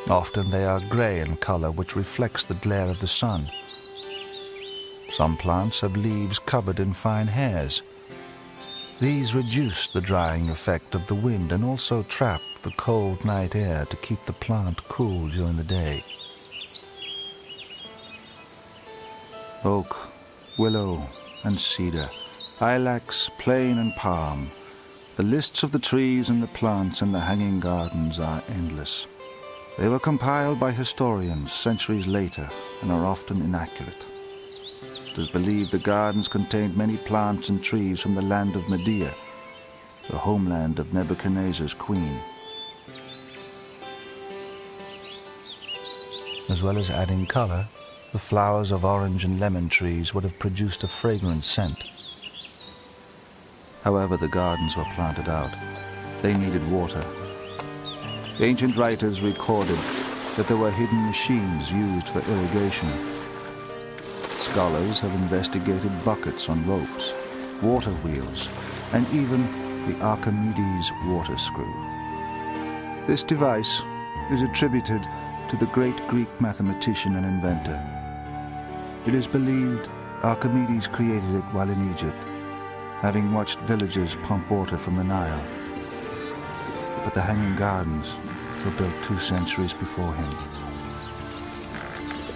Often they are grey in color, which reflects the glare of the sun. Some plants have leaves covered in fine hairs. These reduce the drying effect of the wind and also trap the cold night air to keep the plant cool during the day. Oak, willow and cedar, ilex, plane and palm. The lists of the trees and the plants in the hanging gardens are endless. They were compiled by historians centuries later and are often inaccurate. It is believed the gardens contained many plants and trees from the land of Medea, the homeland of Nebuchadnezzar's queen. As well as adding color, the flowers of orange and lemon trees would have produced a fragrant scent. However the gardens were planted out, they needed water. Ancient writers recorded that there were hidden machines used for irrigation. Scholars have investigated buckets on ropes, water wheels, and even the Archimedes water screw. This device is attributed to the great Greek mathematician and inventor. It is believed Archimedes created it while in Egypt, having watched villagers pump water from the Nile. But the Hanging Gardens were built 2 centuries before him.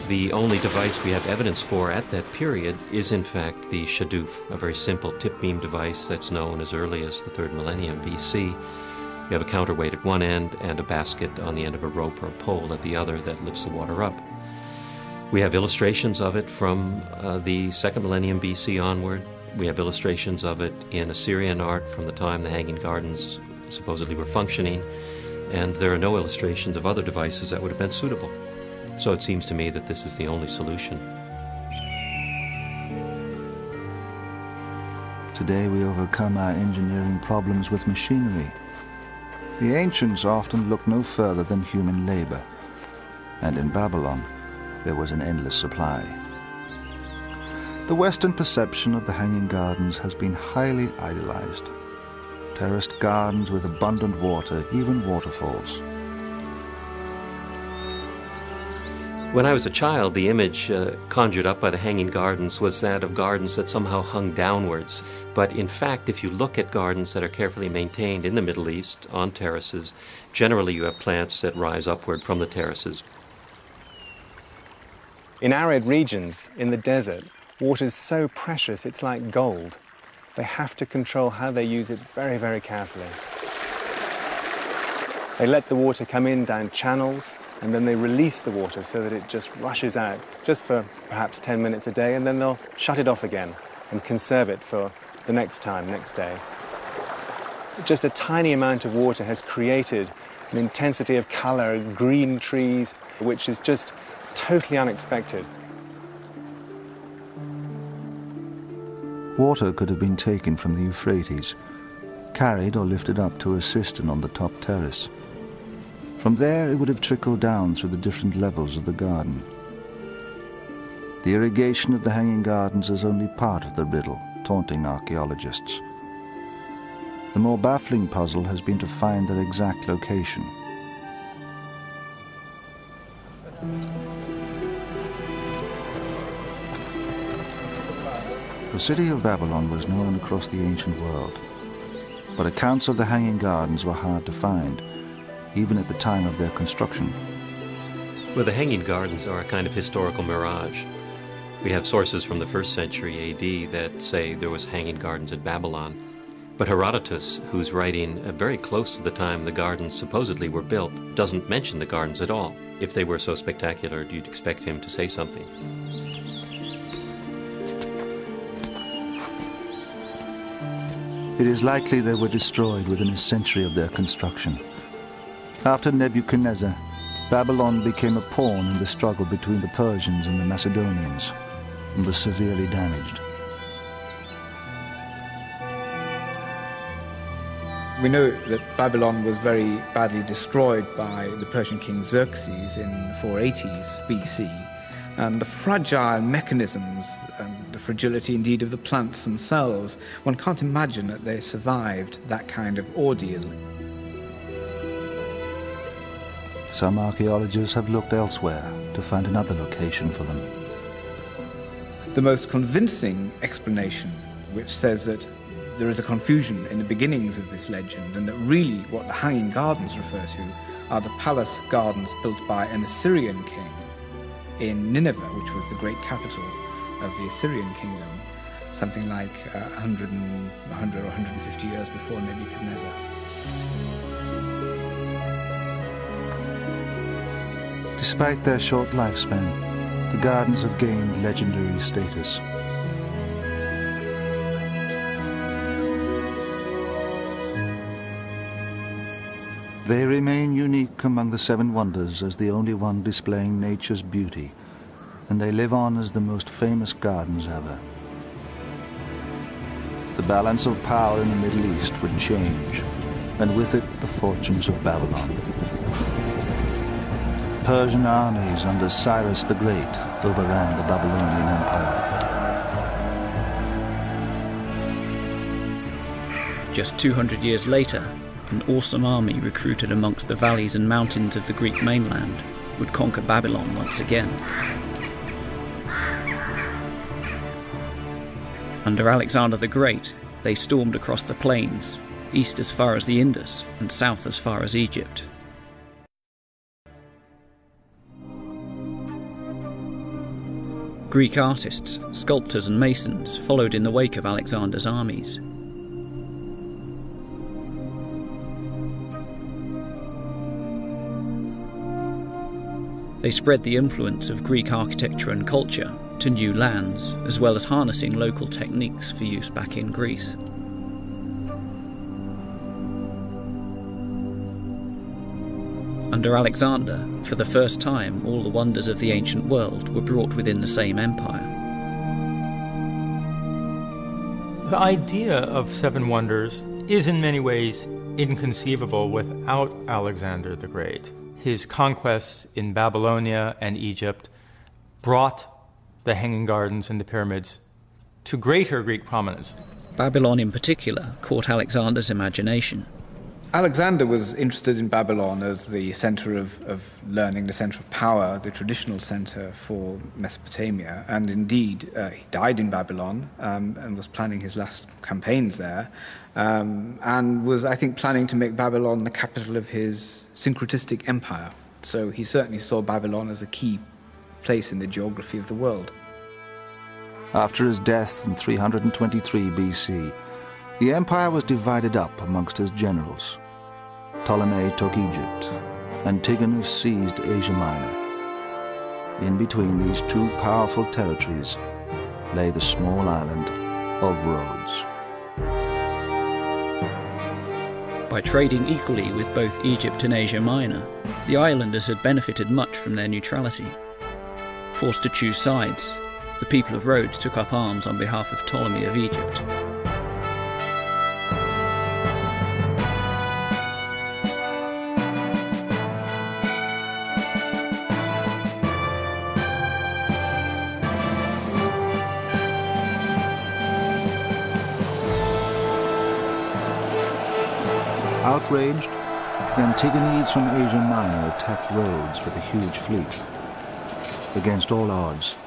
The only device we have evidence for at that period is in fact the shaduf, a very simple tip beam device that's known as early as the 3rd millennium BC. You have a counterweight at one end and a basket on the end of a rope or a pole at the other that lifts the water up. We have illustrations of it from the 2nd millennium BC onward. We have illustrations of it in Assyrian art from the time the Hanging Gardens supposedly were functioning, and there are no illustrations of other devices that would have been suitable. So it seems to me that this is the only solution. Today we overcome our engineering problems with machinery. The ancients often looked no further than human labor, and in Babylon there was an endless supply. The Western perception of the Hanging Gardens has been highly idealized. Terraced gardens with abundant water, even waterfalls. When I was a child, the image conjured up by the Hanging Gardens was that of gardens that somehow hung downwards. But in fact, if you look at gardens that are carefully maintained in the Middle East on terraces, generally you have plants that rise upward from the terraces. In arid regions, in the desert, water is so precious it's like gold. They have to control how they use it very, very carefully. They let the water come in down channels, and then they release the water so that it just rushes out, just for perhaps 10 minutes a day, and then they'll shut it off again and conserve it for the next day. Just a tiny amount of water has created an intensity of color, green trees, which is just totally unexpected. Water could have been taken from the Euphrates, carried or lifted up to a cistern on the top terrace. From there, it would have trickled down through the different levels of the garden. The irrigation of the Hanging Gardens is only part of the riddle, taunting archaeologists. The more baffling puzzle has been to find their exact location. The city of Babylon was known across the ancient world, but accounts of the Hanging Gardens were hard to find, even at the time of their construction. Well, the Hanging Gardens are a kind of historical mirage. We have sources from the 1st century AD that say there was Hanging Gardens at Babylon. But Herodotus, who's writing very close to the time the gardens supposedly were built, doesn't mention the gardens at all. If they were so spectacular, you'd expect him to say something. It is likely they were destroyed within a century of their construction. After Nebuchadnezzar, Babylon became a pawn in the struggle between the Persians and the Macedonians, and was severely damaged. We know that Babylon was very badly destroyed by the Persian king Xerxes in the 480s BC, and the fragile mechanisms and the fragility indeed of the plants themselves, one can't imagine that they survived that kind of ordeal. Some archaeologists have looked elsewhere to find another location for them. The most convincing explanation, which says that there is a confusion in the beginnings of this legend, and that really what the Hanging Gardens refer to are the palace gardens built by an Assyrian king in Nineveh, which was the great capital of the Assyrian kingdom, something like 100 or 150 years before Nebuchadnezzar. Despite their short lifespan, the gardens have gained legendary status. They remain unique among the seven wonders as the only one displaying nature's beauty, and they live on as the most famous gardens ever. The balance of power in the Middle East would change, and with it the fortunes of Babylon. Persian armies under Cyrus the Great overran the Babylonian Empire. Just 200 years later, an awesome army recruited amongst the valleys and mountains of the Greek mainland would conquer Babylon once again. Under Alexander the Great, they stormed across the plains, east as far as the Indus and south as far as Egypt. Greek artists, sculptors and masons followed in the wake of Alexander's armies. They spread the influence of Greek architecture and culture to new lands, as well as harnessing local techniques for use back in Greece. Under Alexander, for the first time, all the wonders of the ancient world were brought within the same empire. The idea of seven wonders is in many ways inconceivable without Alexander the Great. His conquests in Babylonia and Egypt brought the Hanging Gardens and the pyramids to greater Greek prominence. Babylon in particular caught Alexander's imagination. Alexander was interested in Babylon as the center of learning, the center of power, the traditional center for Mesopotamia. And indeed, he died in Babylon and was planning his last campaigns there, and was, I think, planning to make Babylon the capital of his syncretistic empire. So he certainly saw Babylon as a key place in the geography of the world. After his death in 323 BC, the empire was divided up amongst his generals. Ptolemy took Egypt, Antigonus seized Asia Minor. In between these two powerful territories lay the small island of Rhodes. By trading equally with both Egypt and Asia Minor, the islanders had benefited much from their neutrality. Forced to choose sides, the people of Rhodes took up arms on behalf of Ptolemy of Egypt. Outraged, the Antigonedes from Asia Minor attacked Rhodes with a huge fleet. Against all odds,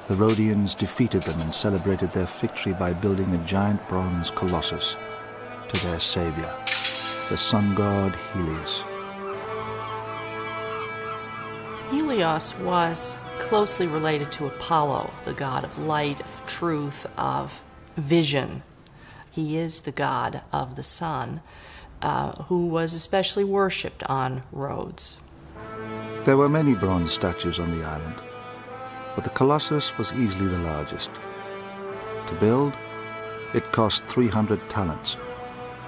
the Rhodians defeated them and celebrated their victory by building a giant bronze colossus to their savior, the sun god Helios. Helios was closely related to Apollo, the god of light, of truth, of vision. He is the god of the sun, who was especially worshipped on Rhodes. There were many bronze statues on the island, but the Colossus was easily the largest. To build, it cost 300 talents,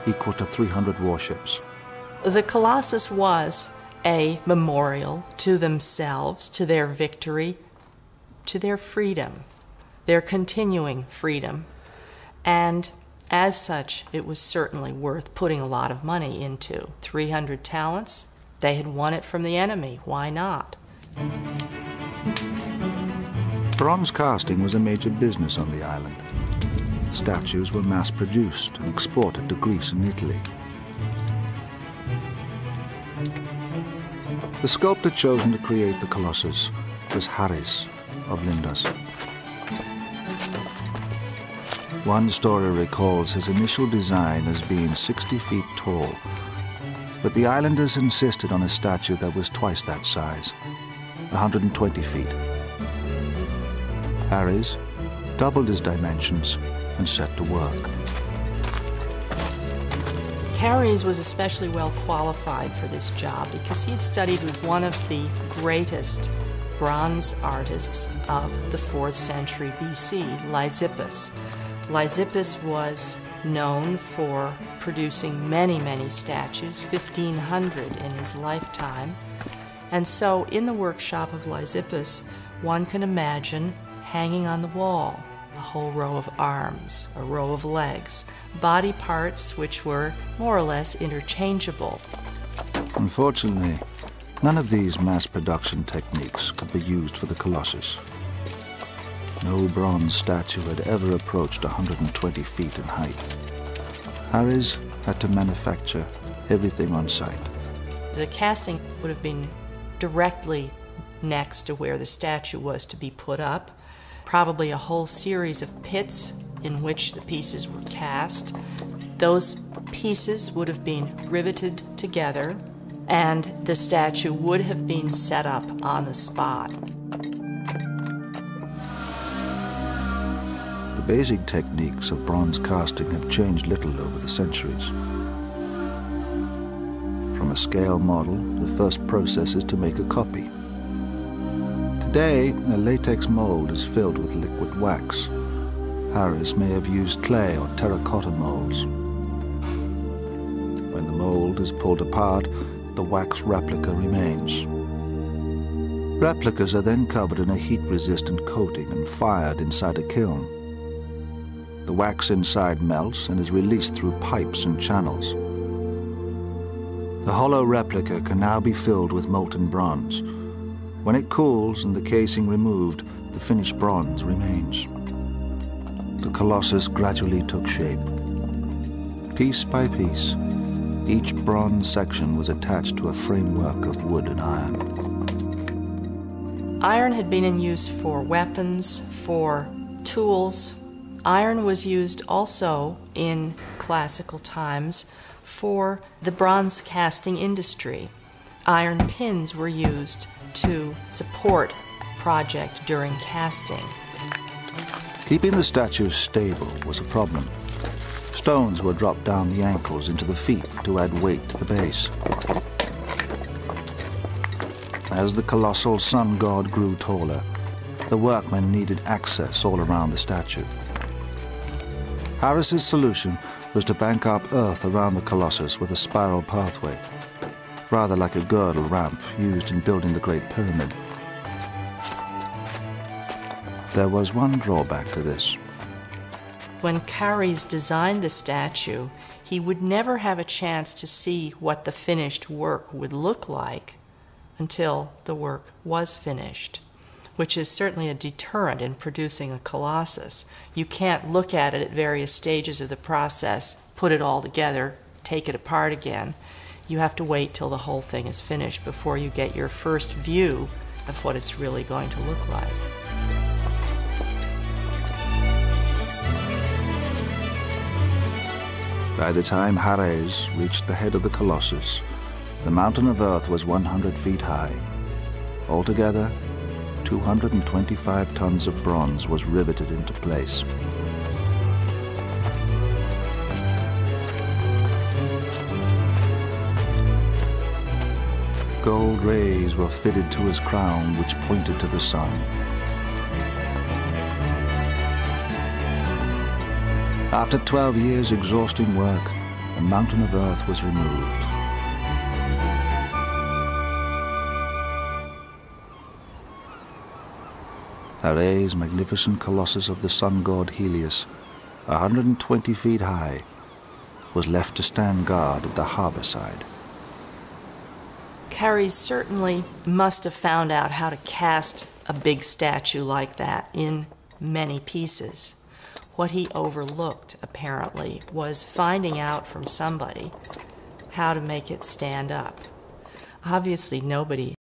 equal to 300 warships. The Colossus was a memorial to themselves, to their victory, to their freedom, their continuing freedom. And as such, it was certainly worth putting a lot of money into. 300 talents, they had won it from the enemy. Why not? Bronze casting was a major business on the island. Statues were mass-produced and exported to Greece and Italy. The sculptor chosen to create the Colossus was Harris of Lindos. One story recalls his initial design as being 60 feet tall, but the islanders insisted on a statue that was twice that size, 120 feet. Harris doubled his dimensions and set to work. Harries was especially well qualified for this job because he had studied with one of the greatest bronze artists of the 4th century BC, Lysippus. Lysippus was known for producing many, many statues, 1,500 in his lifetime. And so in the workshop of Lysippus, one can imagine hanging on the wall a whole row of arms, a row of legs, body parts which were more or less interchangeable. Unfortunately, none of these mass production techniques could be used for the Colossus. No bronze statue had ever approached 120 feet in height. Harris had to manufacture everything on site. The casting would have been directly next to where the statue was to be put up, probably a whole series of pits in which the pieces were cast. Those pieces would have been riveted together, and the statue would have been set up on the spot. The basic techniques of bronze casting have changed little over the centuries. From a scale model, the first process is to make a copy. Today, a latex mold is filled with liquid wax. Harris may have used clay or terracotta molds. When the mold is pulled apart, the wax replica remains. Replicas are then covered in a heat-resistant coating and fired inside a kiln. The wax inside melts and is released through pipes and channels. The hollow replica can now be filled with molten bronze. When it cools and the casing removed, the finished bronze remains. The Colossus gradually took shape. Piece by piece, each bronze section was attached to a framework of wood and iron. Iron had been in use for weapons, for tools. Iron was used also in classical times for the bronze casting industry. Iron pins were used to support a project during casting. Keeping the statues stable was a problem. Stones were dropped down the ankles into the feet to add weight to the base. As the colossal sun god grew taller, the workmen needed access all around the statue. Harris's solution was to bank up earth around the Colossus with a spiral pathway, rather like a girdle ramp used in building the Great Pyramid. There was one drawback to this. When Caries designed the statue, he would never have a chance to see what the finished work would look like until the work was finished, which is certainly a deterrent in producing a Colossus. You can't look at it at various stages of the process, put it all together, take it apart again. You have to wait till the whole thing is finished before you get your first view of what it's really going to look like. By the time Harris reached the head of the Colossus, the mountain of earth was 100 feet high. Altogether, 225 tons of bronze was riveted into place. Gold rays were fitted to his crown, which pointed to the sun. After 12 years' exhausting work, the mountain of earth was removed. Harris's magnificent colossus of the sun god Helios, 120 feet high, was left to stand guard at the harbor side. Caries certainly must have found out how to cast a big statue like that in many pieces. What he overlooked, apparently, was finding out from somebody how to make it stand up. Obviously, nobody